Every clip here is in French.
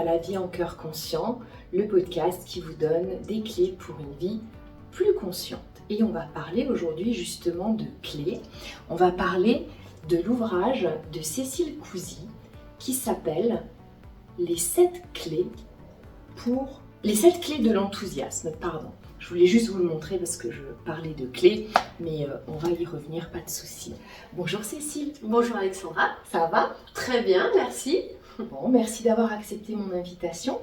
à La Vie en cœur conscient, le podcast qui vous donne des clés pour une vie plus consciente. Et on va parler aujourd'hui justement de clés. On va parler de l'ouvrage de Cécile Cousy qui s'appelle Les 7 clés de l'enthousiasme, pardon. Je voulais juste vous le montrer parce que je parlais de clés, mais on va y revenir, pas de souci. Bonjour Cécile. Bonjour Alexandra. Ça va? Très bien, merci. Bon, merci d'avoir accepté mon invitation.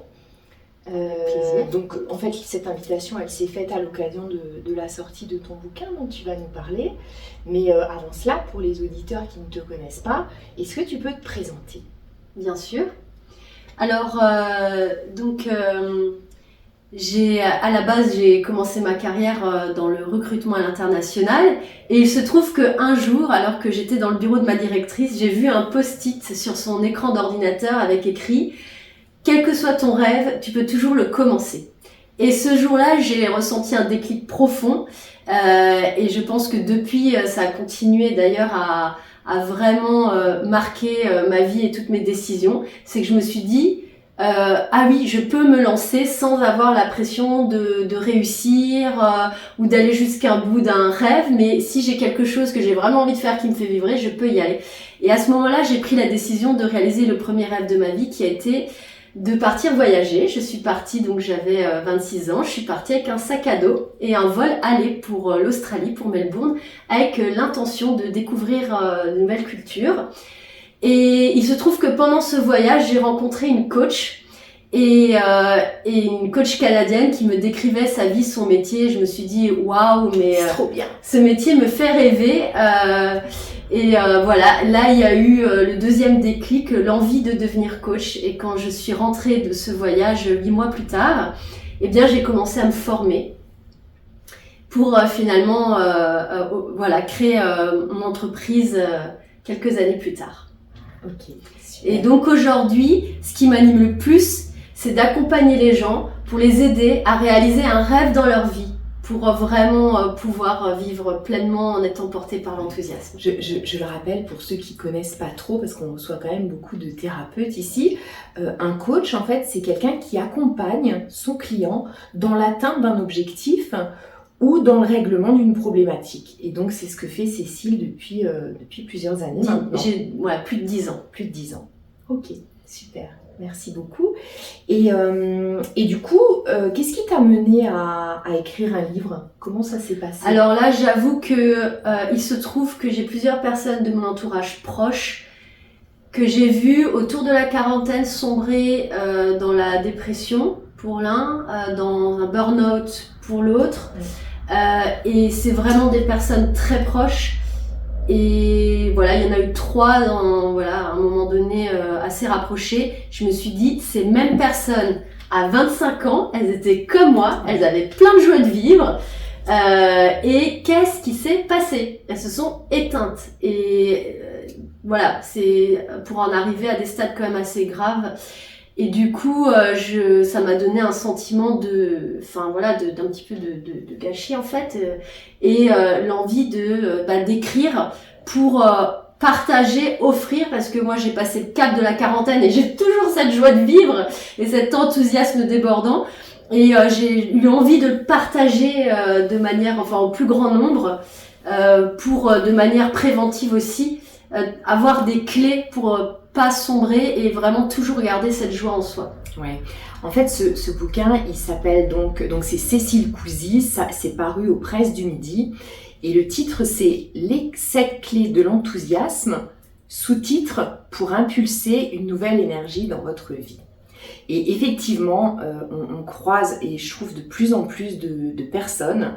Donc en fait cette invitation elle s'est faite à l'occasion de la sortie de ton bouquin dont tu vas nous parler. Mais avant cela, pour les auditeurs qui ne te connaissent pas, est-ce que tu peux te présenter? Bien sûr. Alors à la base j'ai commencé ma carrière dans le recrutement à l'international et il se trouve qu'un jour, alors que j'étais dans le bureau de ma directrice, j'ai vu un post-it sur son écran d'ordinateur avec écrit « Quel que soit ton rêve, tu peux toujours le commencer ». Et ce jour-là, j'ai ressenti un déclic profond et je pense que depuis, ça a continué d'ailleurs à vraiment marquer ma vie et toutes mes décisions. C'est que je me suis dit ah oui, je peux me lancer sans avoir la pression de réussir ou d'aller jusqu'à bout d'un rêve, mais si j'ai quelque chose que j'ai vraiment envie de faire qui me fait vibrer, je peux y aller. Et à ce moment-là, j'ai pris la décision de réaliser le premier rêve de ma vie qui a été de partir voyager. Je suis partie, donc j'avais 26 ans, je suis partie avec un sac à dos et un vol aller pour l'Australie, pour Melbourne, avec l'intention de découvrir de nouvelles cultures. Et il se trouve que pendant ce voyage, j'ai rencontré une coach et une coach canadienne qui me décrivait sa vie, son métier. Je me suis dit waouh, mais trop bien. Ce métier me fait rêver. Voilà, là il y a eu le deuxième déclic, l'envie de devenir coach. Et quand je suis rentrée de ce voyage 8 mois plus tard, eh bien j'ai commencé à me former pour finalement créer mon entreprise quelques années plus tard. Ok, super. Et donc aujourd'hui, ce qui m'anime le plus, c'est d'accompagner les gens pour les aider à réaliser un rêve dans leur vie, pour vraiment pouvoir vivre pleinement en étant porté par l'enthousiasme. Je le rappelle pour ceux qui connaissent pas trop, parce qu'on reçoit quand même beaucoup de thérapeutes ici, un coach en fait c'est quelqu'un qui accompagne son client dans l'atteinte d'un objectif ou dans le règlement d'une problématique. Et donc c'est ce que fait Cécile depuis plusieurs années maintenant. J'ai plus de 10 ans. Plus de 10 ans. Ok, super. Merci beaucoup. Et du coup, qu'est-ce qui t'a mené à écrire un livre? Comment ça s'est passé? Alors là, j'avoue que il se trouve que j'ai plusieurs personnes de mon entourage proche que j'ai vues autour de la quarantaine sombrer dans la dépression pour l'un, dans un burn-out pour l'autre. Et c'est vraiment des personnes très proches. Et voilà, il y en a eu 3 à un moment donné assez rapprochés. Je me suis dit, ces mêmes personnes à 25 ans, elles étaient comme moi, elles avaient plein de joie de vivre. Et qu'est-ce qui s'est passé? Elles se sont éteintes. Et voilà, c'est pour en arriver à des stades quand même assez graves. Et du coup, ça m'a donné un sentiment d'un petit peu de gâchis en fait, et l'envie d'écrire pour partager, offrir, parce que moi j'ai passé le cap de la quarantaine et j'ai toujours cette joie de vivre et cet enthousiasme débordant, et j'ai eu envie de le partager de manière, au plus grand nombre, pour de manière préventive aussi, avoir des clés pour pas sombrer et vraiment toujours garder cette joie en soi. Ouais. En fait, ce bouquin, il s'appelle donc c'est Cécile Cousy, c'est paru aux Presses du Midi, et le titre c'est Les 7 clés de l'enthousiasme, sous-titre pour impulser une nouvelle énergie dans votre vie. Et effectivement, on croise, et je trouve de plus en plus de personnes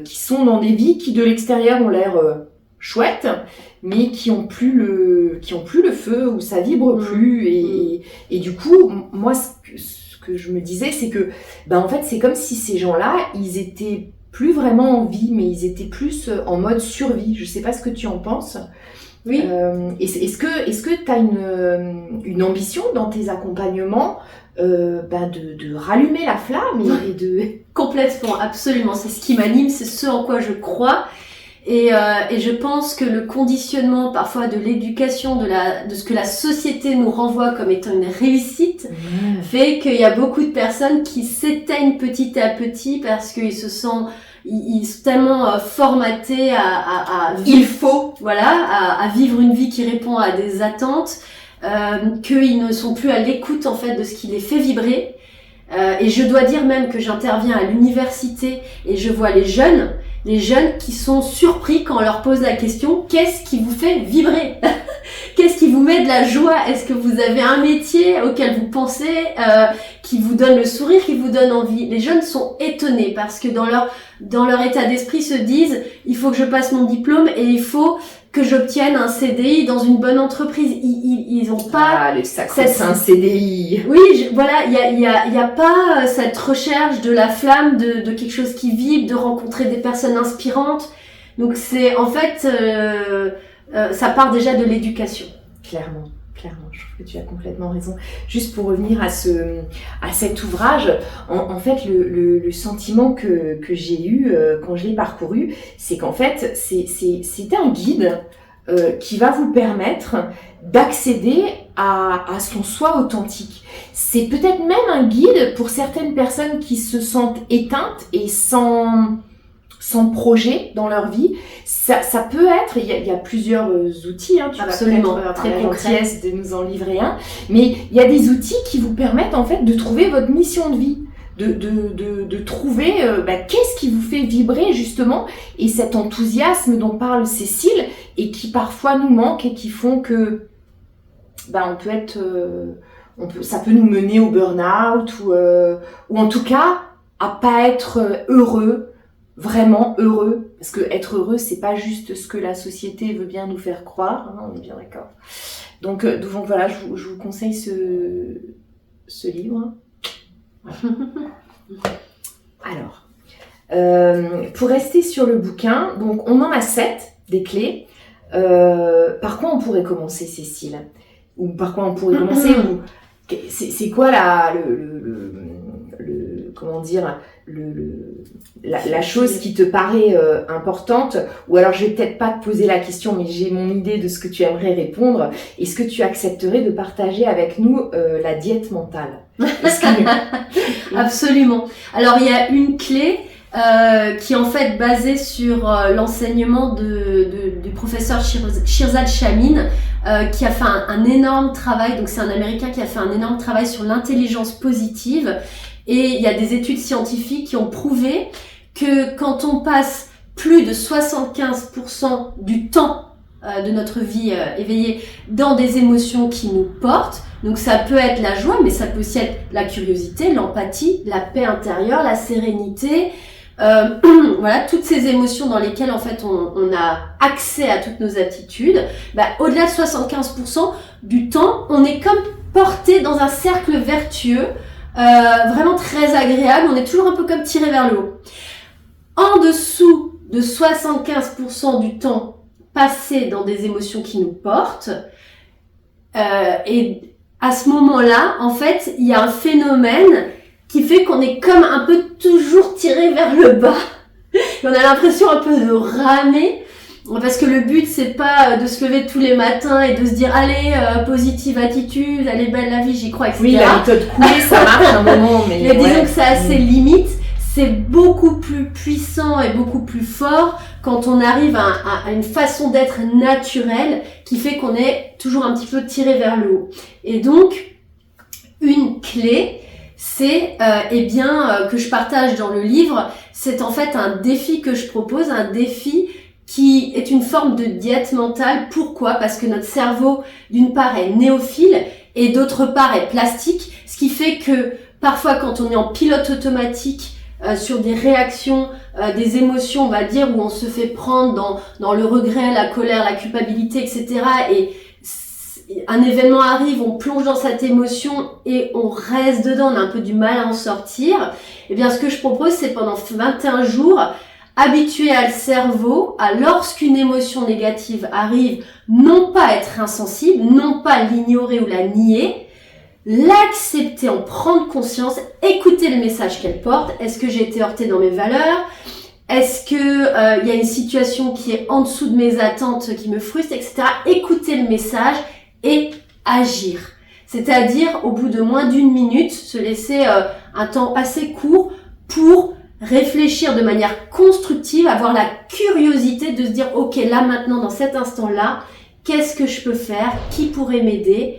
qui sont dans des vies qui de l'extérieur ont l'air chouettes, mais qui ont plus le feu, où ça vibre plus, et du coup moi ce que je me disais c'est que en fait c'est comme si ces gens-là ils étaient plus vraiment en vie, mais ils étaient plus en mode survie. Je sais pas ce que tu en penses. Oui. Est-ce que tu as une ambition dans tes accompagnements de rallumer la flamme et de... Complètement, absolument, c'est ce qui m'anime, c'est ce en quoi je crois. Et je pense que le conditionnement parfois de l'éducation, de ce que la société nous renvoie comme étant une réussite, fait qu'il y a beaucoup de personnes qui s'éteignent petit à petit parce qu'ils se sentent ils sont tellement formatés à vivre, à vivre une vie qui répond à des attentes, qu'ils ne sont plus à l'écoute en fait de ce qui les fait vibrer. Et je dois dire même que j'interviens à l'université et je vois les jeunes qui sont surpris quand on leur pose la question « Qu'est-ce qui vous fait vibrer ?» Qu'est-ce qui vous met de la joie? Est-ce que vous avez un métier auquel vous pensez, qui vous donne le sourire, qui vous donne envie? Les jeunes sont étonnés parce que dans leur état d'esprit se disent il faut que je passe mon diplôme et il faut que j'obtienne un CDI dans une bonne entreprise. Ils ont pas le sacro-saint CDI. Oui, il y a pas cette recherche de la flamme, de quelque chose qui vibre, de rencontrer des personnes inspirantes. Donc c'est en fait ça part déjà de l'éducation. Clairement, je trouve que tu as complètement raison. Juste pour revenir à cet ouvrage, en fait, le sentiment que j'ai eu quand je l'ai parcouru, c'est qu'en fait, c'est un guide qui va vous permettre d'accéder à son soi authentique. C'est peut-être même un guide pour certaines personnes qui se sentent éteintes et sans projet dans leur vie. Ça peut être, il y a plusieurs outils, hein, tu absolument, vas peut-être très gentillesse de nous en livrer un, mais il y a des outils qui vous permettent en fait de trouver votre mission de vie, de trouver qu'est-ce qui vous fait vibrer justement, et cet enthousiasme dont parle Cécile et qui parfois nous manque et qui font que on peut être ça peut nous mener au burn-out ou en tout cas à pas être heureux, vraiment heureux, parce que être heureux, c'est pas juste ce que la société veut bien nous faire croire, hein, on est bien d'accord. Donc voilà, je vous conseille ce livre. Voilà. Alors, pour rester sur le bouquin, donc on en a 7 des clés. Par quoi on pourrait commencer, Cécile? Ou par quoi on pourrait commencer? C'est quoi comment dire, la chose qui te paraît importante? Ou alors je vais peut-être pas te poser la question, mais j'ai mon idée de ce que tu aimerais répondre. Est-ce que tu accepterais de partager avec nous la diète mentale? Absolument. Alors il y a une clé qui est en fait basée sur l'enseignement du professeur Shirzad Chamine, qui a fait un énorme travail. Donc c'est un Américain qui a fait un énorme travail sur l'intelligence positive. Et il y a des études scientifiques qui ont prouvé que quand on passe plus de 75% du temps de notre vie éveillée dans des émotions qui nous portent, donc ça peut être la joie, mais ça peut aussi être la curiosité, l'empathie, la paix intérieure, la sérénité, voilà, toutes ces émotions dans lesquelles en fait on a accès à toutes nos attitudes. Au-delà de 75% du temps, on est comme porté dans un cercle vertueux, vraiment très agréable, on est toujours un peu comme tiré vers le haut. En dessous de 75% du temps passé dans des émotions qui nous portent, et à ce moment-là, en fait, il y a un phénomène qui fait qu'on est comme un peu toujours tiré vers le bas. Et on a l'impression un peu de ramer. Parce que le but, c'est pas de se lever tous les matins et de se dire allez, positive attitude, elle est belle la vie, j'y crois, etc. Oui, la méthode coulée, ça marche un moment, mais disons que c'est assez limite. C'est beaucoup plus puissant et beaucoup plus fort quand on arrive à une façon d'être naturelle qui fait qu'on est toujours un petit peu tiré vers le haut. Et donc, une clé, c'est que je partage dans le livre, c'est en fait un défi que je propose, un défi qui est une forme de diète mentale. Pourquoi? Parce que notre cerveau, d'une part, est néophile et d'autre part, est plastique, ce qui fait que parfois, quand on est en pilote automatique sur des réactions, des émotions, on va dire, où on se fait prendre dans le regret, la colère, la culpabilité, etc. Et un événement arrive, on plonge dans cette émotion et on reste dedans, on a un peu du mal à en sortir. Eh bien, ce que je propose, c'est pendant 21 jours, habituer le cerveau à, lorsqu'une émotion négative arrive, non pas être insensible, non pas l'ignorer ou la nier, l'accepter, en prendre conscience, écouter le message qu'elle porte. Est-ce que j'ai été heurtée dans mes valeurs? Est-ce que y a une situation qui est en dessous de mes attentes, qui me frustre, etc. Écouter le message et agir. C'est-à-dire, au bout de moins d'1 minute, se laisser un temps assez court pour réfléchir de manière constructive, avoir la curiosité de se dire, ok, là maintenant, dans cet instant-là, qu'est-ce que je peux faire? Qui pourrait m'aider?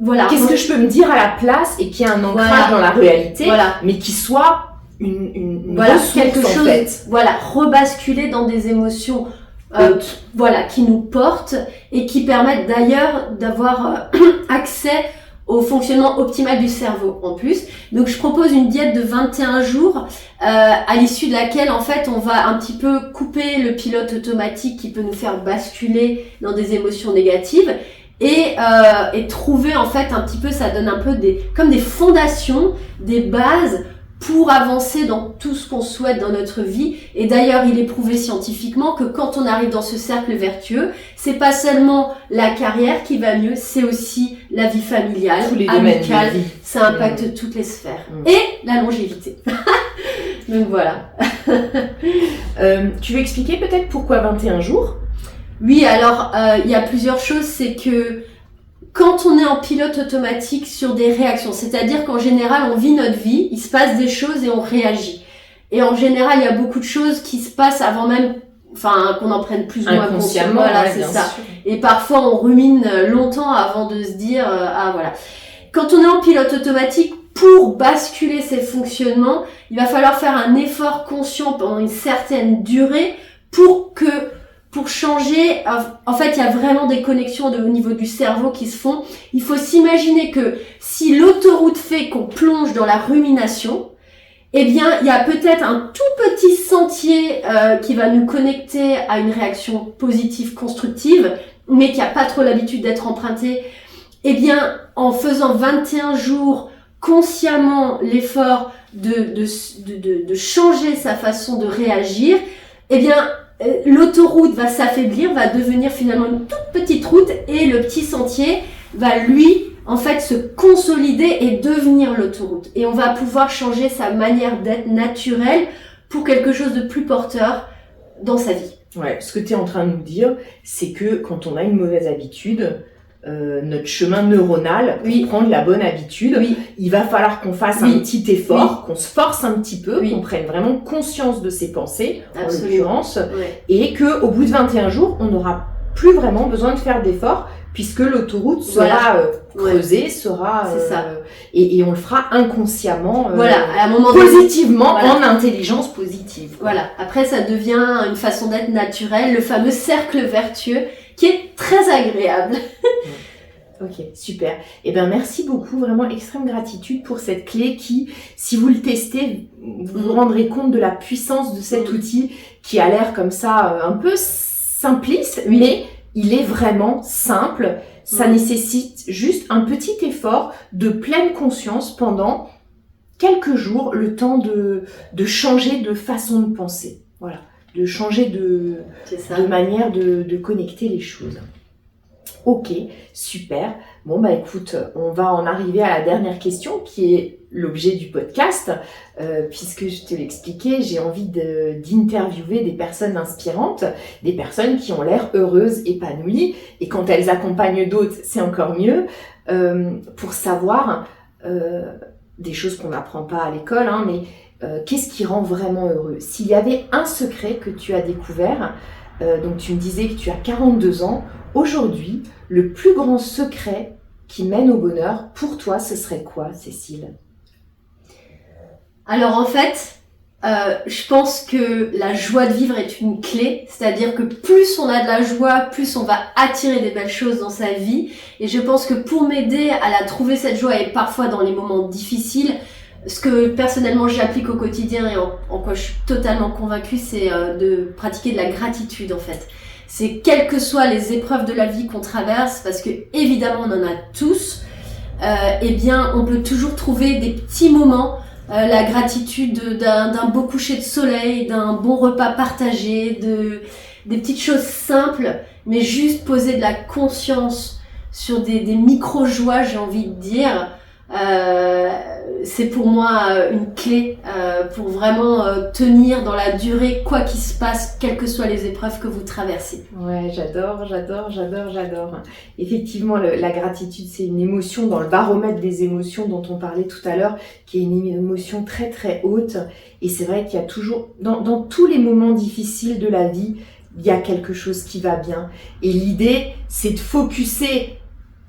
Voilà. Qu'est-ce que je peux me dire à la place et qui a un ancrage dans la réalité, mais qui soit une ressource, quelque chose, en fait. Rebasculer dans des émotions qui nous portent et qui permettent d'ailleurs d'avoir accès au fonctionnement optimal du cerveau en plus. Donc je propose une diète de 21 jours à l'issue de laquelle en fait on va un petit peu couper le pilote automatique qui peut nous faire basculer dans des émotions négatives et trouver en fait un petit peu, ça donne un peu comme des fondations, des bases pour avancer dans tout ce qu'on souhaite dans notre vie. Et d'ailleurs, il est prouvé scientifiquement que quand on arrive dans ce cercle vertueux, c'est pas seulement la carrière qui va mieux, c'est aussi la vie familiale, amicale, ça impacte toutes les sphères. Et la longévité. Donc voilà. Tu veux expliquer peut-être pourquoi 21 jours? Oui, alors il y a plusieurs choses, c'est que quand on est en pilote automatique sur des réactions, c'est-à-dire qu'en général, on vit notre vie, il se passe des choses et on réagit. Et en général, il y a beaucoup de choses qui se passent avant même, qu'on en prenne plus ou moins conscience. Voilà, c'est ça. Sûr. Et parfois, on rumine longtemps avant de se dire, voilà. Quand on est en pilote automatique, pour basculer ces fonctionnements, il va falloir faire un effort conscient pendant une certaine durée pour changer. En fait, il y a vraiment des connexions au niveau du cerveau qui se font. Il faut s'imaginer que si l'autoroute fait qu'on plonge dans la rumination, eh bien, il y a peut-être un tout petit sentier qui va nous connecter à une réaction positive, constructive, mais qui n'a pas trop l'habitude d'être emprunté. Eh bien, en faisant 21 jours consciemment l'effort de changer sa façon de réagir, eh bien, l'autoroute va s'affaiblir, va devenir finalement une toute petite route et le petit sentier va lui, en fait, se consolider et devenir l'autoroute. Et on va pouvoir changer sa manière d'être naturelle pour quelque chose de plus porteur dans sa vie. Ouais, ce que tu es en train de nous dire, c'est que quand on a une mauvaise habitude, notre chemin neuronal pour prendre la bonne habitude, il va falloir qu'on fasse un petit effort, qu'on se force un petit peu, qu'on prenne vraiment conscience de ses pensées, en l'occurrence, et qu'au bout de 21 jours, on n'aura plus vraiment besoin de faire d'efforts puisque l'autoroute sera creusée, sera et on le fera inconsciemment, à un moment positivement, en intelligence positive. Voilà. Après, ça devient une façon d'être naturelle, le fameux cercle vertueux qui est très agréable. Ok, super. Eh bien, merci beaucoup. Vraiment, extrême gratitude pour cette clé qui, si vous le testez, vous vous rendrez compte de la puissance de cet outil qui a l'air comme ça un peu simpliste, mais il est vraiment simple. Ça nécessite juste un petit effort de pleine conscience pendant quelques jours, le temps de changer de façon de penser. Voilà. De changer de manière de connecter les choses. Ok, super. Bon, bah écoute, on va en arriver à la dernière question qui est l'objet du podcast. Puisque je te l'expliquais, j'ai envie d'interviewer des personnes inspirantes, des personnes qui ont l'air heureuses, épanouies. Et quand elles accompagnent d'autres, c'est encore mieux. Pour savoir des choses qu'on n'apprend pas à l'école, mais qu'est-ce qui rend vraiment heureux? S'il y avait un secret que tu as découvert, donc tu me disais que tu as 42 ans, aujourd'hui, le plus grand secret qui mène au bonheur, pour toi, ce serait quoi, Cécile? Alors en fait, je pense que la joie de vivre est une clé, c'est-à-dire que plus on a de la joie, plus on va attirer des belles choses dans sa vie. Et je pense que pour m'aider à la trouver cette joie, et parfois dans les moments difficiles, ce que personnellement j'applique au quotidien et en quoi je suis totalement convaincue, c'est de pratiquer de la gratitude en fait. C'est quelles que soient les épreuves de la vie qu'on traverse, parce que évidemment on en a tous, eh bien on peut toujours trouver des petits moments, la gratitude d'un beau coucher de soleil, d'un bon repas partagé, des petites choses simples, mais juste poser de la conscience sur des micro-joies, j'ai envie de dire. c'est pour moi une clé pour vraiment tenir dans la durée, quoi qu'il se passe, quelles que soient les épreuves que vous traversez. Ouais, j'adore. Effectivement, la gratitude, c'est une émotion dans le baromètre des émotions dont on parlait tout à l'heure, qui est une émotion très très haute. Et c'est vrai qu'il y a toujours, dans tous les moments difficiles de la vie, il y a quelque chose qui va bien. Et l'idée, c'est de focuser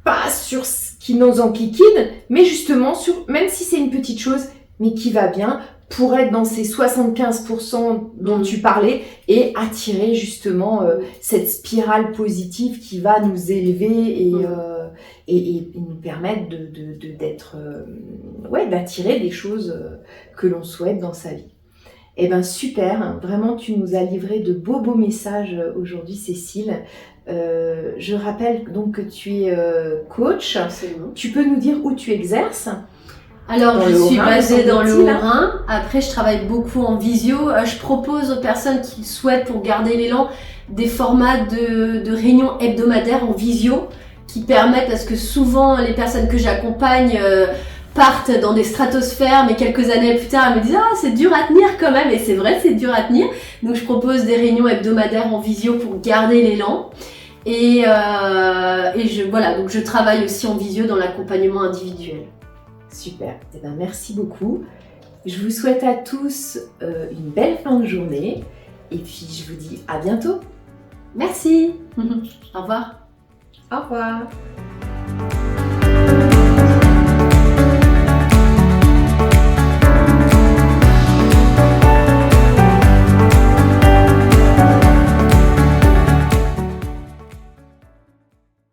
pas sur ce qui nous enquiquine, mais justement sur, même si c'est une petite chose, mais qui va bien, pour être dans ces 75% dont tu parlais et attirer justement cette spirale positive qui va nous élever et nous permettre d'être, d'attirer des choses que l'on souhaite dans sa vie. Eh ben super, vraiment tu nous as livré de beaux messages aujourd'hui, Cécile. Je rappelle donc que tu es coach. Absolument. Tu peux nous dire où tu exerces? Alors, je suis basée dans le Haut-Rhin. Après, je travaille beaucoup en visio. Je propose aux personnes qui souhaitent, pour garder l'élan, des formats de réunions hebdomadaires en visio qui permettent à ce que souvent les personnes que j'accompagne partent dans des stratosphères, mais quelques années plus tard, elles me disent « Ah, c'est dur à tenir quand même !» Et c'est vrai, c'est dur à tenir. Donc, je propose des réunions hebdomadaires en visio pour garder l'élan. Et donc je travaille aussi en visio dans l'accompagnement individuel. Super, eh ben, merci beaucoup. Je vous souhaite à tous une belle fin de journée. Et puis, je vous dis à bientôt. Merci. Au revoir. Au revoir.